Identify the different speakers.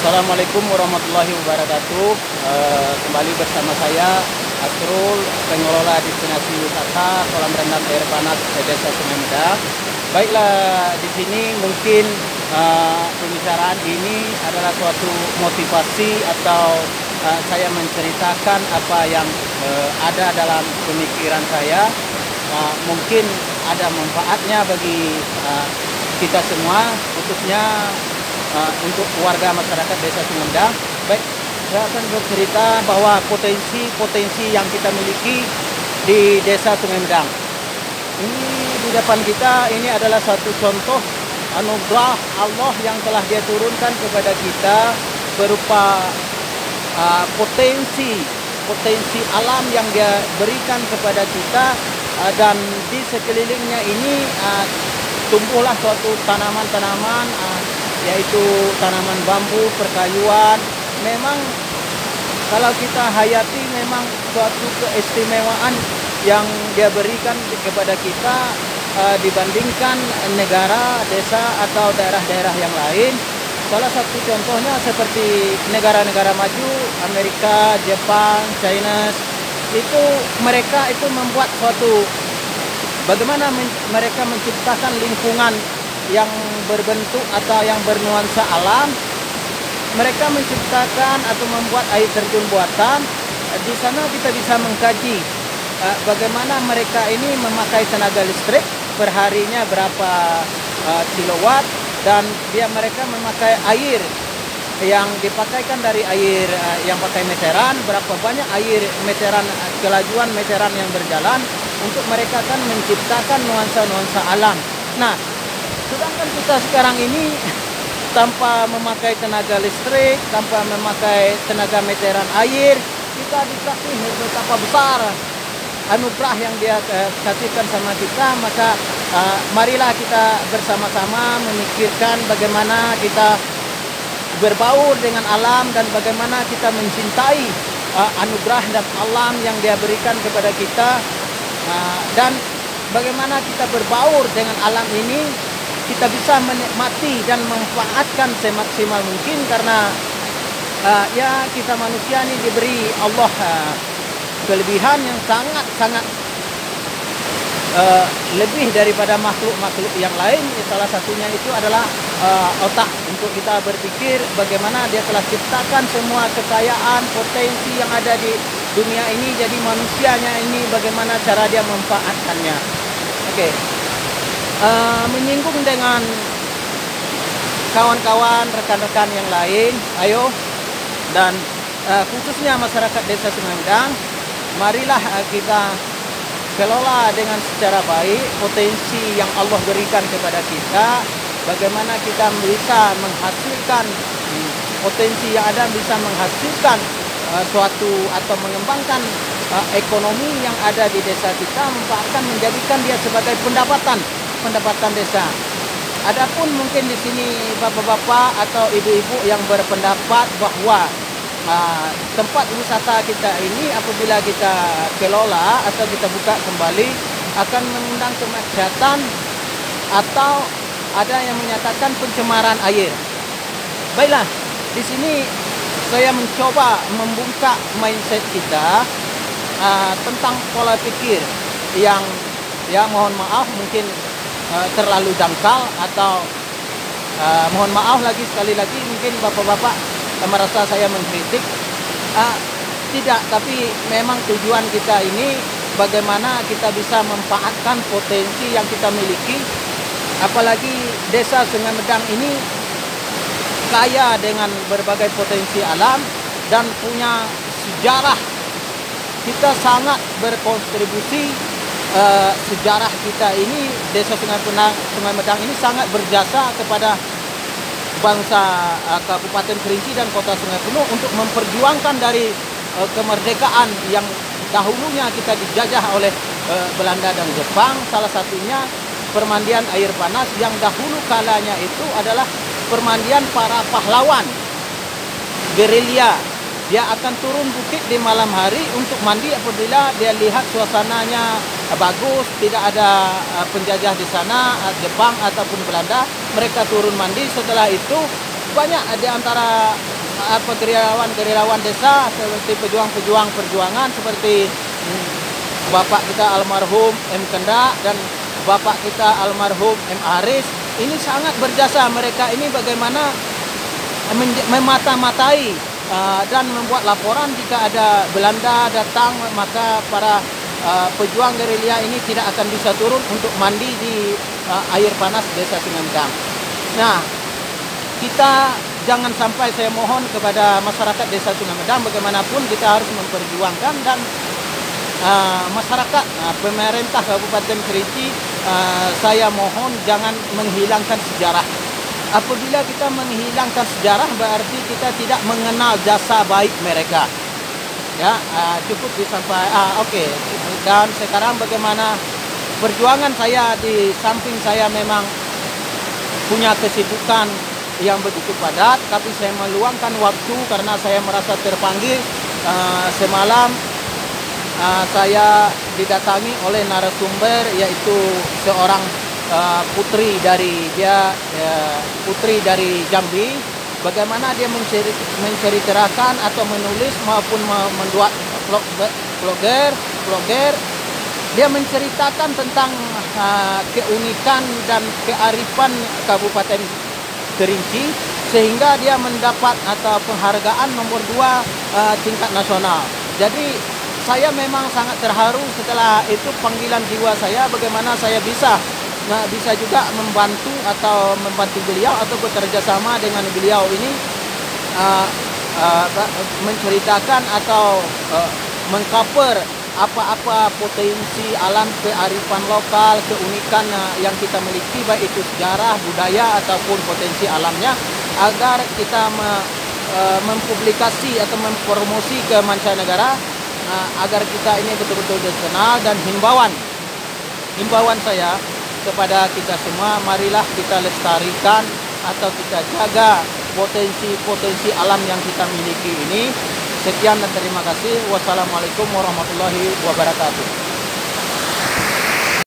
Speaker 1: Assalamualaikum warahmatullahi wabarakatuh. Kembali bersama saya Asrul, pengelola destinasi wisata kolam renang air panas Desa Sungai Medang. Baiklah, di sini mungkin pembicaraan ini adalah suatu motivasi atau saya menceritakan apa yang ada dalam pemikiran saya. Mungkin ada manfaatnya bagi kita semua, khususnya untuk warga masyarakat Desa Sungai Medang. Baik, saya akan bercerita bahwa potensi-potensi yang kita miliki di Desa Sungai Medang. Ini di depan kita, ini adalah satu contoh anugerah Allah yang telah Dia turunkan kepada kita berupa potensi alam yang Dia berikan kepada kita, dan di sekelilingnya ini tumbuhlah suatu tanaman-tanaman, yaitu tanaman bambu, perkayuan. Memang kalau kita hayati, memang suatu keistimewaan yang Dia berikan kepada kita dibandingkan negara, desa atau daerah-daerah yang lain. Salah satu contohnya seperti negara-negara maju, Amerika, Jepang, China, itu mereka itu membuat suatu, bagaimana mereka menciptakan lingkungan yang berbentuk atau yang bernuansa alam. Mereka menciptakan atau membuat air terjun buatan. Di sana kita bisa mengkaji bagaimana mereka ini memakai tenaga listrik, perharinya berapa kilowatt, dan mereka memakai air yang dipakaikan dari air yang pakai meteran, berapa banyak air meteran, kelajuan meteran yang berjalan, untuk mereka kan menciptakan nuansa-nuansa alam. Nah, sedangkan kita sekarang ini tanpa memakai tenaga listrik, tanpa memakai tenaga meteran air, kita dikasih betapa besar anugerah yang Dia kasihkan sama kita. Maka marilah kita bersama-sama memikirkan bagaimana kita berbaur dengan alam dan bagaimana kita mencintai anugerah dan alam yang Dia berikan kepada kita, dan bagaimana kita berbaur dengan alam ini, kita bisa menikmati dan memanfaatkan semaksimal mungkin. Karena ya kita manusia ini diberi Allah kelebihan yang sangat-sangat lebih daripada makhluk-makhluk yang lain. Salah satunya itu adalah otak, untuk kita berpikir bagaimana Dia telah ciptakan semua kekayaan, potensi yang ada di dunia ini. Jadi manusianya ini bagaimana cara dia memanfaatkannya. Oke. Menyinggung dengan kawan-kawan, rekan-rekan yang lain, ayo, dan khususnya masyarakat Desa Sungai Medang, marilah kita kelola dengan secara baik potensi yang Allah berikan kepada kita. Bagaimana kita bisa menghasilkan potensi yang ada, bisa menghasilkan suatu atau mengembangkan ekonomi yang ada di desa kita, manfaatkan, menjadikan dia sebagai pendapatan desa. Adapun mungkin di sini bapak-bapak atau ibu-ibu yang berpendapat bahwa tempat wisata kita ini apabila kita kelola atau kita buka kembali akan mengundang kemaksiatan, atau ada yang menyatakan pencemaran air. Baiklah, di sini saya mencoba membuka mindset kita tentang pola pikir yang, ya mohon maaf, mungkin terlalu dangkal, atau mohon maaf lagi sekali lagi, mungkin bapak-bapak merasa saya mengkritik. Tidak, tapi memang tujuan kita ini bagaimana kita bisa memanfaatkan potensi yang kita miliki. Apalagi Desa Sungai Medang ini kaya dengan berbagai potensi alam dan punya sejarah. Kita sangat berkontribusi, sejarah kita ini, Desa Sungai Medang ini sangat berjasa kepada bangsa Kabupaten Kerinci dan Kota Sungai Penuh untuk memperjuangkan dari kemerdekaan yang dahulunya kita dijajah oleh Belanda dan Jepang. Salah satunya permandian air panas yang dahulu kalanya itu adalah permandian para pahlawan gerilya. Dia akan turun bukit di malam hari untuk mandi apabila dia lihat suasananya bagus, tidak ada penjajah di sana, Jepang ataupun Belanda. Mereka turun mandi. Setelah itu banyak di antara gerilyawan desa seperti pejuang-pejuang perjuangan seperti Bapak kita almarhum M. Kendak dan Bapak kita almarhum M. Aris. Ini sangat berjasa, mereka ini bagaimana memata-matai dan membuat laporan jika ada Belanda datang, maka para pejuang gerilya ini tidak akan bisa turun untuk mandi di air panas desa Sungai Medang. Nah, kita jangan sampai, saya mohon kepada masyarakat desa Sungai Medang, bagaimanapun kita harus memperjuangkan dan masyarakat, pemerintah Kabupaten Kerinci, saya mohon jangan menghilangkan sejarah. Apabila kita menghilangkan sejarah berarti kita tidak mengenal jasa baik mereka. Ya, cukup disampaikan. Oke. Dan sekarang bagaimana perjuangan saya, di samping saya memang punya kesibukan yang begitu padat, tapi saya meluangkan waktu karena saya merasa terpanggil. Semalam saya didatangi oleh narasumber, yaitu seorang putri dari Jambi, bagaimana dia menceritakan atau menulis maupun membuat vlogger, dia menceritakan tentang keunikan dan kearifan Kabupaten Kerinci, sehingga dia mendapat atau penghargaan nomor 2 tingkat nasional. Jadi saya memang sangat terharu setelah itu panggilan jiwa saya, bagaimana saya bisa juga membantu beliau atau bekerja sama dengan beliau ini menceritakan atau mengcover apa-apa potensi alam, kearifan lokal, keunikan yang kita miliki, baik itu sejarah, budaya ataupun potensi alamnya, agar kita mempublikasi atau mempromosi ke mancanegara, agar kita ini betul-betul dikenal. Dan himbauan saya kepada kita semua, marilah kita lestarikan atau kita jaga potensi alam yang kita miliki ini. Sekian dan terima kasih. Wassalamualaikum warahmatullahi wabarakatuh.